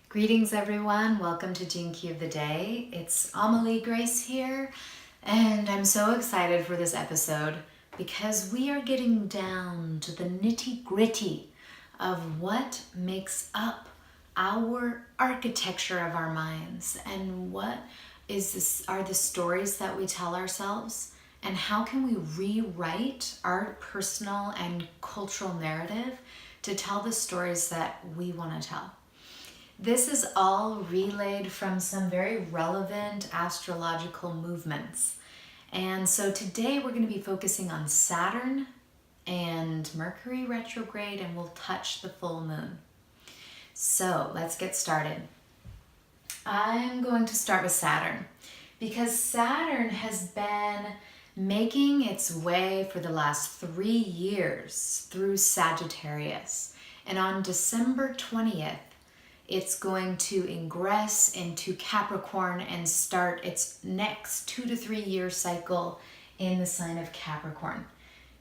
Greetings everyone, welcome to Gene Key of the Day. It's Amelie Grace here, and I'm so excited for this episode because we are getting down to the nitty-gritty of what makes up our architecture of our minds and what are the stories that we tell ourselves, and how can we rewrite our personal and cultural narrative to tell the stories that we want to tell. This is all relayed from some very relevant astrological movements. And so today we're going to be focusing on Saturn and Mercury Retrograde, and we'll touch the full moon. So let's get started. I'm going to start with Saturn because Saturn has been making its way for the last 3 years through Sagittarius. And on December 20th, it's going to ingress into Capricorn and start its next 2 to 3 year cycle in the sign of Capricorn.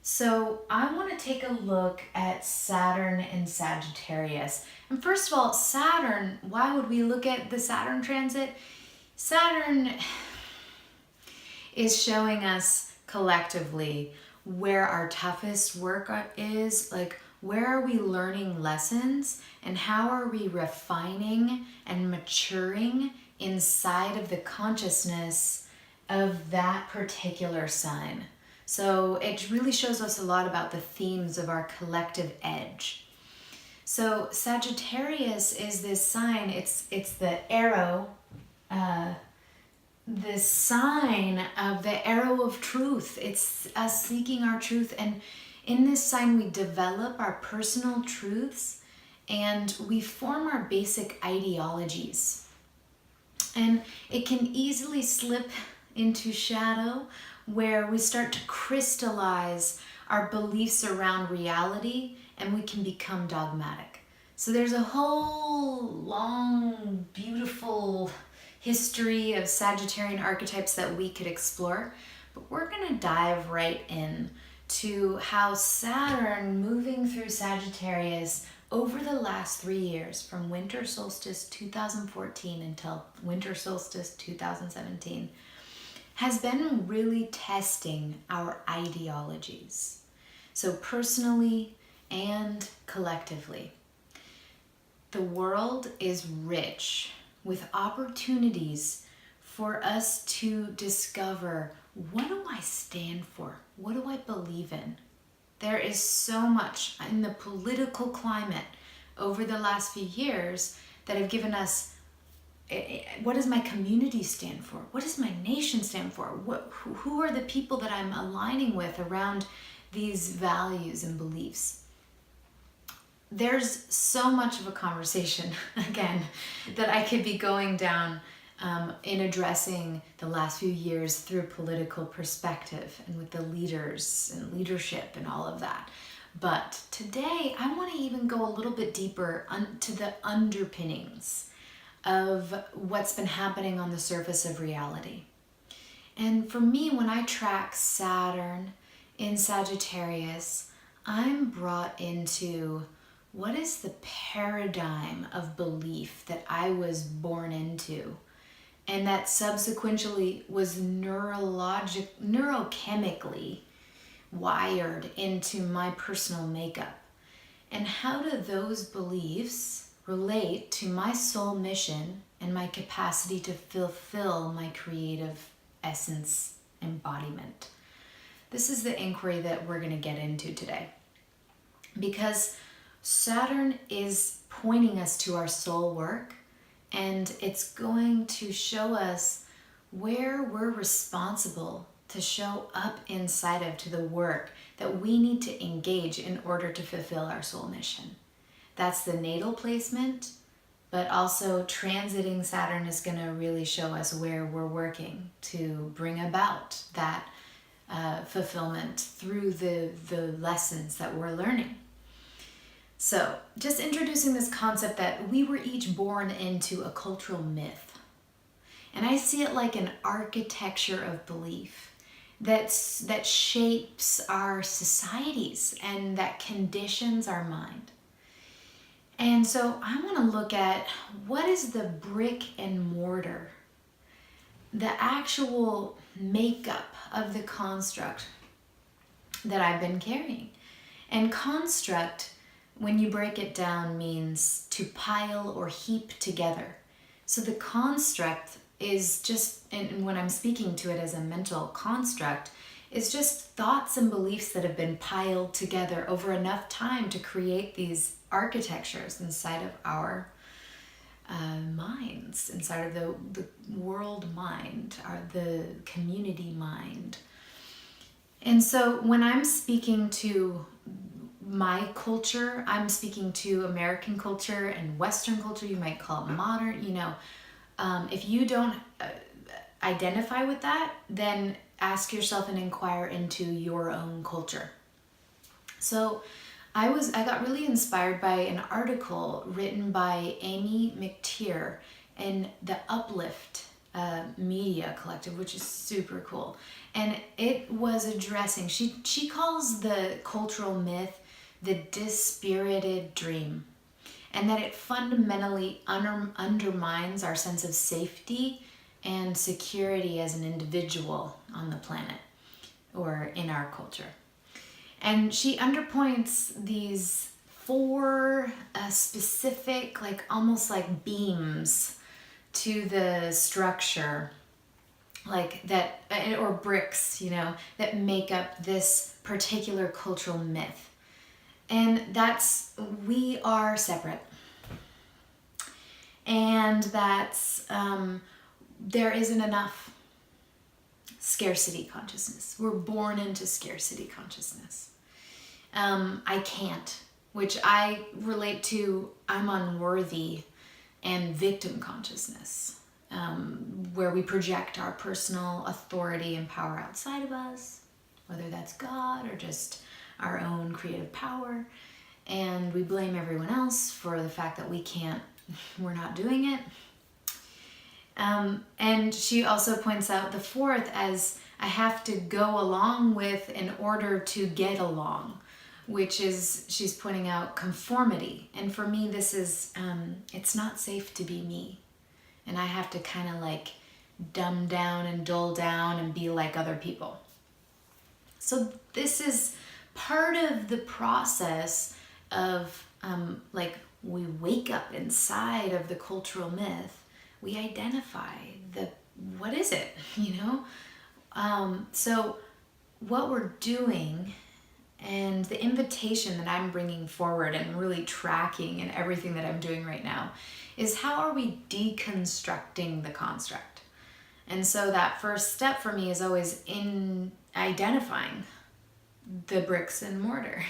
So I want to take a look at Saturn and Sagittarius. And first of all, Saturn, why would we look at the Saturn transit? Saturn is showing us collectively where our toughest work is, like where are we learning lessons and how are we refining and maturing inside of the consciousness of that particular sign. So it really shows us a lot about the themes of our collective edge. So Sagittarius is this sign, it's the arrow, the sign of the arrow of truth. It's us seeking our truth, and in this sign we develop our personal truths and we form our basic ideologies. And it can easily slip into shadow where we start to crystallize our beliefs around reality and we can become dogmatic. So there's a whole long, beautiful history of Sagittarian archetypes that we could explore, but we're going to dive right in to how Saturn moving through Sagittarius over the last 3 years, from winter solstice 2014 until winter solstice 2017, has been really testing our ideologies. So personally and collectively, the world is rich with opportunities for us to discover, what do I stand for? What do I believe in? There is so much in the political climate over the last few years that have given us, what does my community stand for? What does my nation stand for? Who are the people that I'm aligning with around these values and beliefs? There's so much of a conversation, again, that I could be going down in addressing the last few years through political perspective and with the leaders and leadership and all of that. But today I want to even go a little bit deeper to the underpinnings of what's been happening on the surface of reality. And for me, when I track Saturn in Sagittarius, I'm brought into what is the paradigm of belief that I was born into, and that subsequently was neurochemically wired into my personal makeup. And how do those beliefs relate to my soul mission and my capacity to fulfill my creative essence embodiment? This is the inquiry that we're going to get into today, because Saturn is pointing us to our soul work, and it's going to show us where we're responsible to show up inside of to the work that we need to engage in order to fulfill our soul mission. That's the natal placement, but also transiting Saturn is going to really show us where we're working to bring about that fulfillment through the lessons that we're learning. So, just introducing this concept that we were each born into a cultural myth. And I see it like an architecture of belief that shapes our societies and that conditions our mind. And And so I want to look at what is the brick and mortar, the actual makeup of the construct that I've been carrying. And construct, when you break it down, means to pile or heap together. So the construct is just, and when I'm speaking to it as a mental construct, it's just thoughts and beliefs that have been piled together over enough time to create these architectures inside of our minds, inside of the world mind, or the community mind. And so when I'm speaking to my culture, I'm speaking to American culture and Western culture, you might call it modern, if you don't identify with that, then ask yourself and inquire into your own culture. So I got really inspired by an article written by Amy McTeer in the Uplift Media Collective, which is super cool. And it was addressing, she calls the cultural myth the dispirited dream, and that it fundamentally undermines our sense of safety and security as an individual on the planet or in our culture. And she underpoints these 4 specific, like almost like beams to the structure, like that, or bricks, that make up this particular cultural myth. And that's, we are separate. And that's, there isn't enough scarcity consciousness. We're born into scarcity consciousness. I can't, which I relate to, I'm unworthy, and victim consciousness, where we project our personal authority and power outside of us, whether that's God or just our own creative power, and we blame everyone else for the fact that we're not doing it. And she also points out the 4th as I have to go along with in order to get along, which is, she's pointing out conformity. And for me, this is, it's not safe to be me. And I have to kind of like dumb down and dull down and be like other people. So this is part of the process of we wake up inside of the cultural myth, we identify what is it, so what we're doing, and the invitation that I'm bringing forward and really tracking in everything that I'm doing right now is, how are we deconstructing the construct? And so that first step for me is always in identifying the bricks and mortar.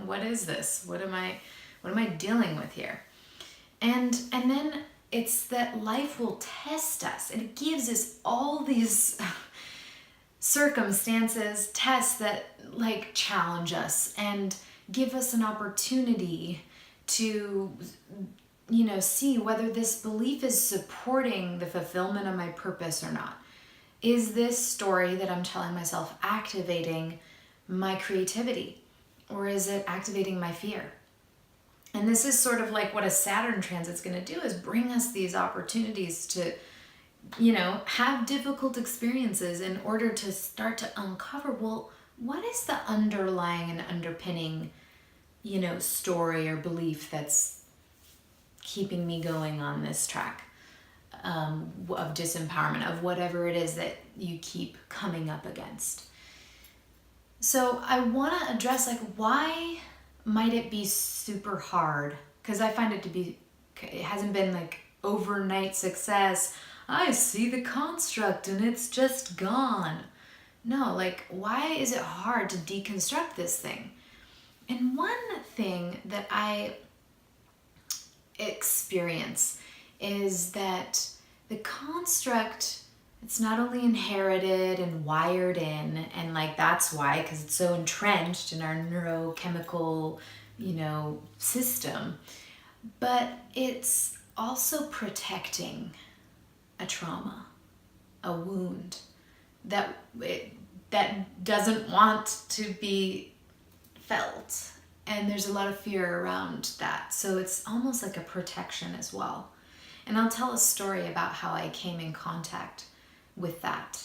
What is this? What am I dealing with here? And then it's that life will test us, and it gives us all these circumstances, tests that like challenge us and give us an opportunity to see whether this belief is supporting the fulfillment of my purpose or not. Is this story that I'm telling myself activating my creativity, or is it activating my fear? And this is sort of like what a Saturn transit's going to do, is bring us these opportunities to, have difficult experiences in order to start to uncover, well, what is the underlying and underpinning, story or belief that's keeping me going on this track of disempowerment, of whatever it is that you keep coming up against. So I want to address, why might it be super hard? Because I find it hasn't been overnight success. I see the construct and it's just gone. No, why is it hard to deconstruct this thing? And one thing that I experience is that the construct, it's not only inherited and wired in, and that's why, because it's so entrenched in our neurochemical, system, but it's also protecting a trauma, a wound that doesn't want to be felt. And there's a lot of fear around that. So it's almost like a protection as well. And I'll tell a story about how I came in contact with that.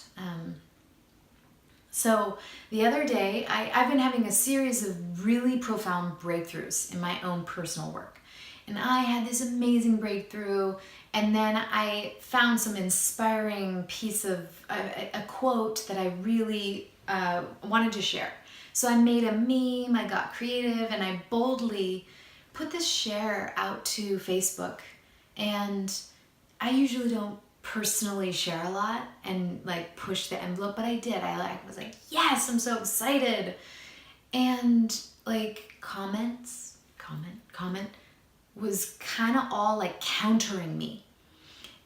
So the other day, I've been having a series of really profound breakthroughs in my own personal work. And I had this amazing breakthrough, and then I found some inspiring piece of a quote that I really wanted to share. So I made a meme, I got creative, and I boldly put this share out to Facebook. And I usually don't personally share a lot and like push the envelope, but I did. I was like, yes, I'm so excited. And like comment was kind of all like countering me.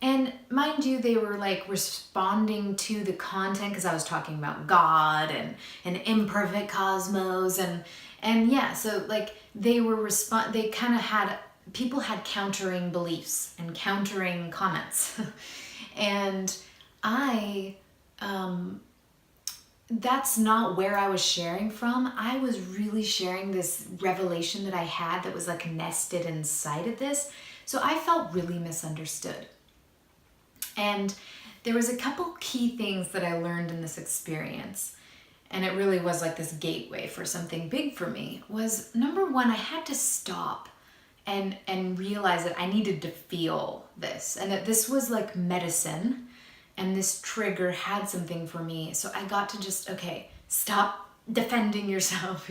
And mind you, they were like responding to the content because I was talking about God and an imperfect cosmos and yeah, so like they kind of had, people had countering beliefs and countering comments. And that's not where I was sharing from. I was really sharing this revelation that I had that was like nested inside of this. So I felt really misunderstood. And there was a couple key things that I learned in this experience, and it really was like this gateway for something big for me, was number one, I had to stop and realize that I needed to feel this, and that this was like medicine, and this trigger had something for me. So I got to just, okay, stop defending yourself,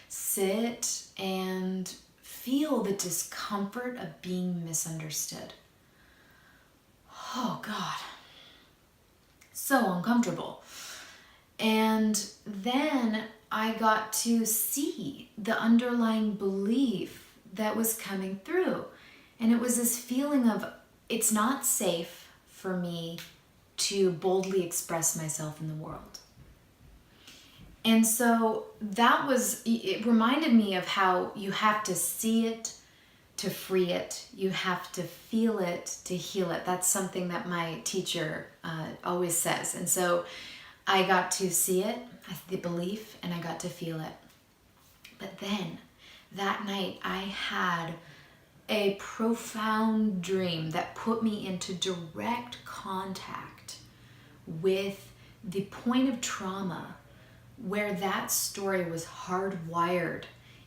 sit and feel the discomfort of being misunderstood. Oh God, so uncomfortable. And then I got to see the underlying belief that was coming through. And it was this feeling of, it's not safe for me to boldly express myself in the world. And so it reminded me of how you have to see it to free it. You have to feel it to heal it. That's something that my teacher always says. And so I got to see it, the belief, and I got to feel it. But then that night I had a profound dream that put me into direct contact with the point of trauma where that story was hardwired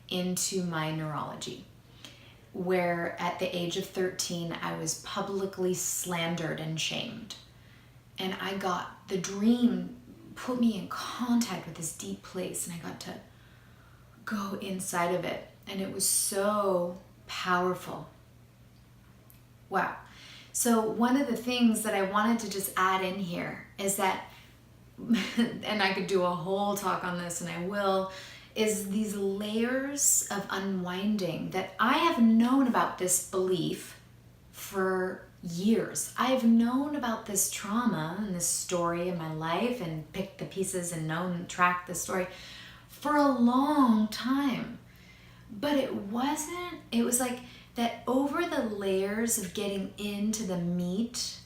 into my neurology. Where at the age of 13, I was publicly slandered and shamed. And the dream put me in contact with this deep place, and I got to go inside of it. And it was so powerful. Wow. So one of the things that I wanted to just add in here is that, and I could do a whole talk on this, and I will, is these layers of unwinding that I have known about this belief for years. I've known about this trauma and this story in my life and picked the pieces and tracked the story for a long time. But it was like that over the layers of getting into the meat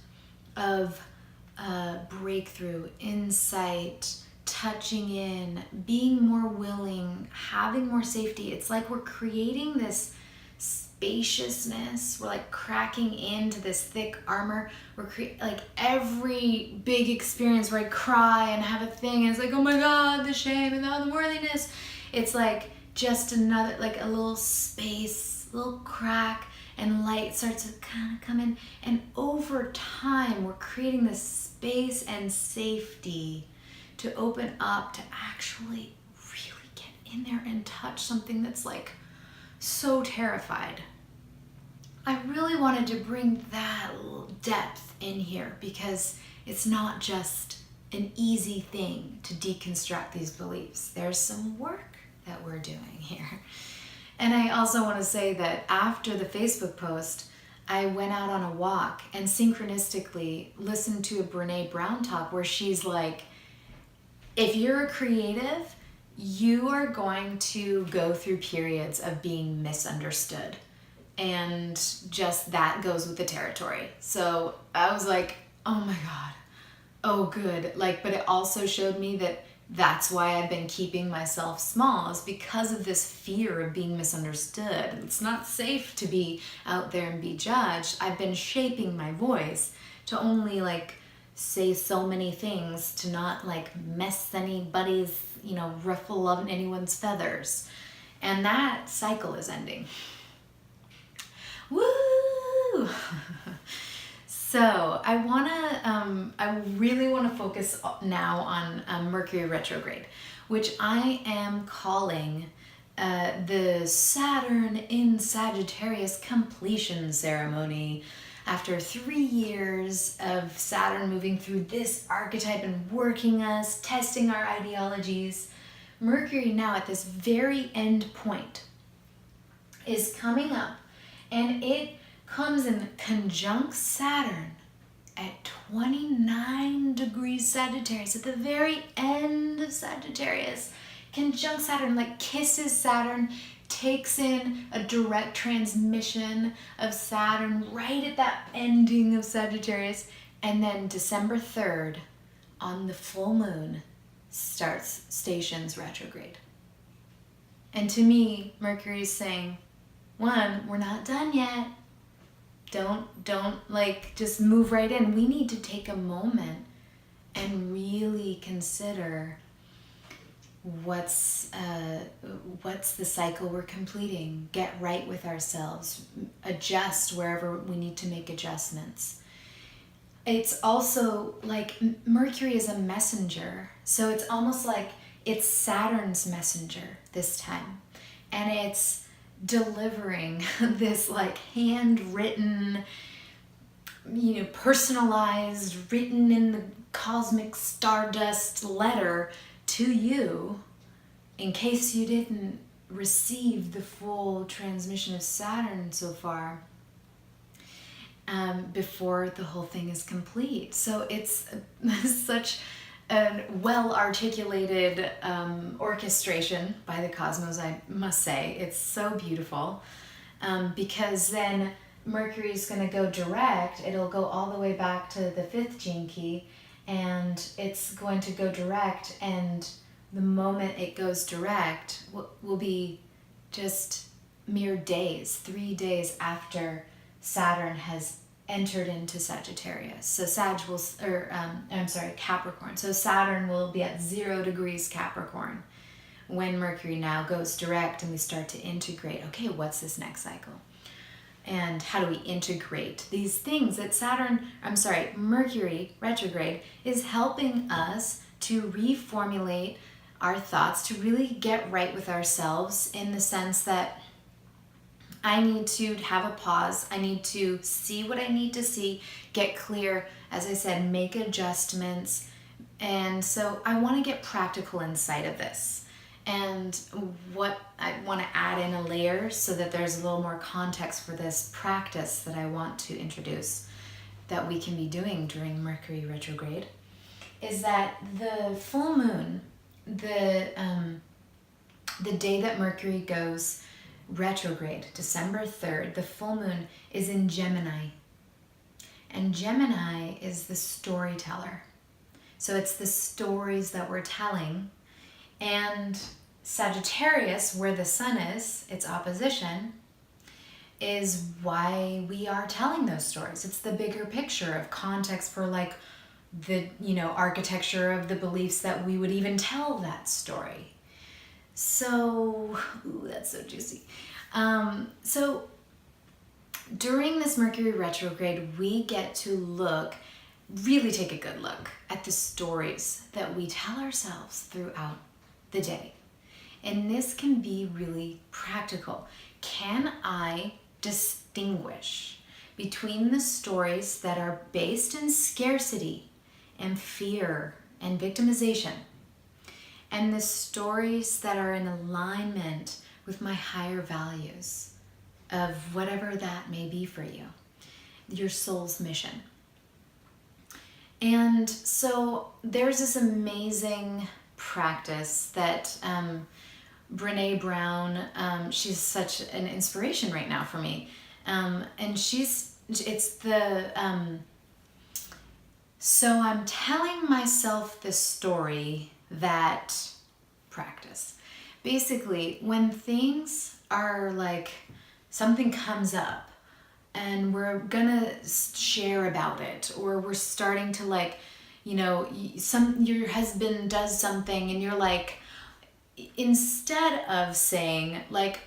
of breakthrough, insight, touching in, being more willing, having more safety. It's like we're creating this spaciousness. We're like cracking into this thick armor. We're like every big experience where I cry and have a thing, and it's like, oh my God, the shame and the unworthiness. It's like just another, like a little space, little crack, and light starts to kind of come in. And over time, we're creating this space and safety to open up, to actually really get in there and touch something that's like so terrified. I really wanted to bring that depth in here because it's not just an easy thing to deconstruct these beliefs. There's some work that we're doing here. And I also want to say that after the Facebook post, I went out on a walk and synchronistically listened to a Brene Brown talk where she's like, if you're a creative, you are going to go through periods of being misunderstood. And just that goes with the territory. So I was like, oh my God, oh good. But it also showed me that That's why I've been keeping myself small, is because of this fear of being misunderstood. It's not safe to be out there and be judged. I've been shaping my voice to only like say so many things, to not like mess anybody's, ruffle of anyone's feathers. And that cycle is ending. Woo! So I really want to focus now on Mercury Retrograde, which I am calling the Saturn in Sagittarius completion ceremony. After 3 years of Saturn moving through this archetype and working us, testing our ideologies, Mercury now at this very end point is coming up, and it comes in conjunct Saturn at 29 degrees Sagittarius, at the very end of Sagittarius. Conjunct Saturn, like kisses Saturn, takes in a direct transmission of Saturn right at that ending of Sagittarius, and then December 3rd, on the full moon, stations retrograde. And to me, Mercury is saying, one, we're not done yet. Don't like just move right in. We need to take a moment and really consider what's the cycle we're completing. Get right with ourselves. Adjust wherever we need to make adjustments. It's also like Mercury is a messenger, so it's almost like it's Saturn's messenger this time, and it's delivering this like handwritten, personalized, written in the cosmic stardust letter to you, in case you didn't receive the full transmission of Saturn so far, before the whole thing is complete. So it's such a well-articulated orchestration by the cosmos, I must say. It's so beautiful, because then Mercury is going to go direct. It'll go all the way back to the 5th gene key, and it's going to go direct, and the moment it goes direct will be just mere days, 3 days after Saturn has entered into Sagittarius. So Capricorn. So Saturn will be at 0 degrees Capricorn when Mercury now goes direct, and we start to integrate. Okay, what's this next cycle? And how do we integrate these things that Mercury retrograde is helping us to reformulate our thoughts, to really get right with ourselves, in the sense that I need to have a pause. I need to see what I need to see, get clear, as I said, make adjustments. And so I want to get practical inside of this. And what I want to add in a layer, so that there's a little more context for this practice that I want to introduce, that we can be doing during Mercury retrograde, is that the full moon, the day that Mercury goes retrograde, December 3rd, the full moon is in Gemini. And Gemini is the storyteller. So it's the stories that we're telling. And Sagittarius, where the sun is, its opposition, is why we are telling those stories. It's the bigger picture of context for like the, architecture of the beliefs that we would even tell that story. So, that's so juicy. So during this Mercury retrograde, we get to really take a good look at the stories that we tell ourselves throughout the day. And this can be really practical. Can I distinguish between the stories that are based in scarcity and fear and victimization, and the stories that are in alignment with my higher values of whatever that may be for you, your soul's mission? And so there's this amazing practice that Brene Brown, she's such an inspiration right now for me. And so I'm telling myself the story that practice. Basically, when things are like, something comes up and we're gonna share about it, or we're starting to like, you know, your husband does something and you're like, instead of saying like,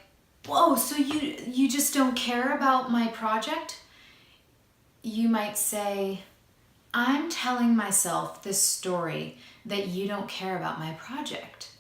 whoa, so you just don't care about my project, you might say, I'm telling myself this story that you don't care about my project.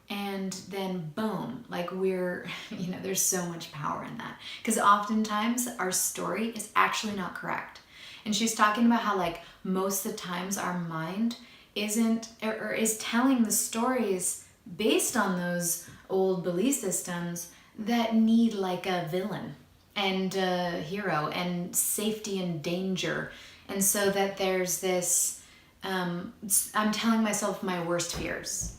And then boom, like we're, you know, there's so much power in that. Because oftentimes our story is actually not correct. And she's talking about how like most of the times our mind isn't, or is telling the stories based on those old belief systems that need like a villain and a hero and safety and danger. And so that there's this, I'm telling myself my worst fears.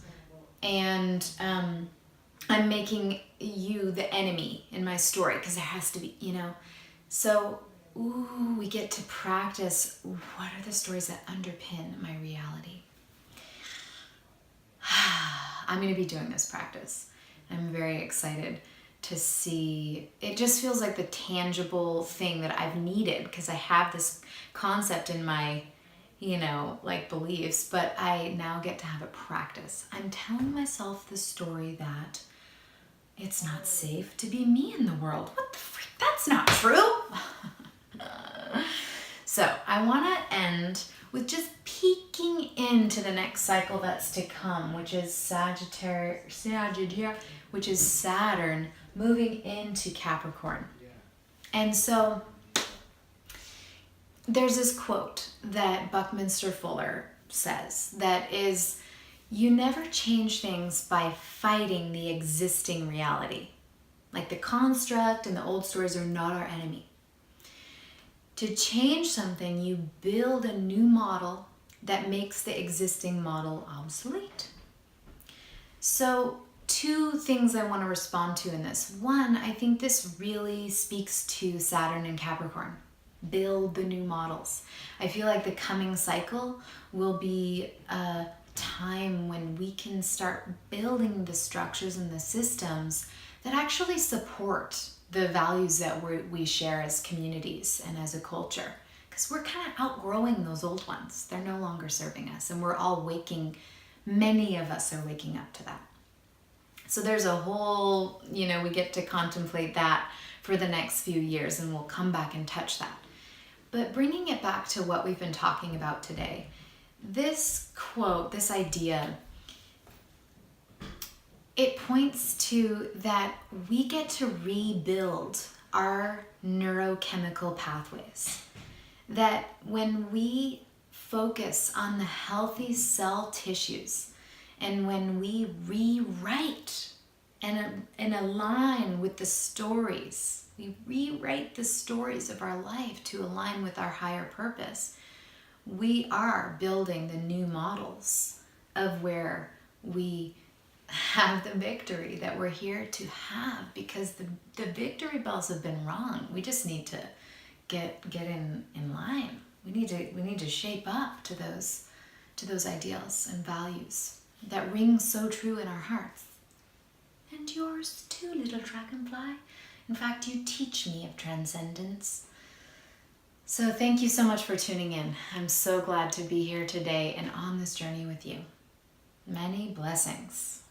And I'm making you the enemy in my story because there has to be, you know. So, we get to practice what are the stories that underpin my reality. I'm going to be doing this practice. I'm very excited to see. It just feels like the tangible thing that I've needed because I have this concept in my, you know, like beliefs, but I now get to have a practice. I'm telling myself the story that it's not safe to be me in the world. What the freak? That's not true. So I want to end with just peeking into the next cycle that's to come, which is Sagittarius, which is Saturn moving into Capricorn. And so there's this quote that Buckminster Fuller says that is, you never change things by fighting the existing reality. Like the construct and the old stories are not our enemy. To change something, you build a new model that makes the existing model obsolete. So 2 things I want to respond to in this. One, I think this really speaks to Saturn and Capricorn. Build the new models. I feel like the coming cycle will be a time when we can start building the structures and the systems that actually support the values that we share as communities and as a culture. Because we're kind of outgrowing those old ones. They're no longer serving us, and we're all many of us are waking up to that. So there's a whole, you know, we get to contemplate that for the next few years, and we'll come back and touch that. But bringing it back to what we've been talking about today, this quote, this idea, it points to that we get to rebuild our neurochemical pathways. That when we focus on the healthy cell tissues, and when we rewrite and align with the stories, we rewrite the stories of our life to align with our higher purpose, we are building the new models of where we have the victory that we're here to have, because the victory bells have been rung. We just need to get in line. We need to shape up to those ideals and values that ring so true in our hearts. And yours too, little dragonfly. In fact, you teach me of transcendence. So thank you so much for tuning in. I'm so glad to be here today and on this journey with you. Many blessings.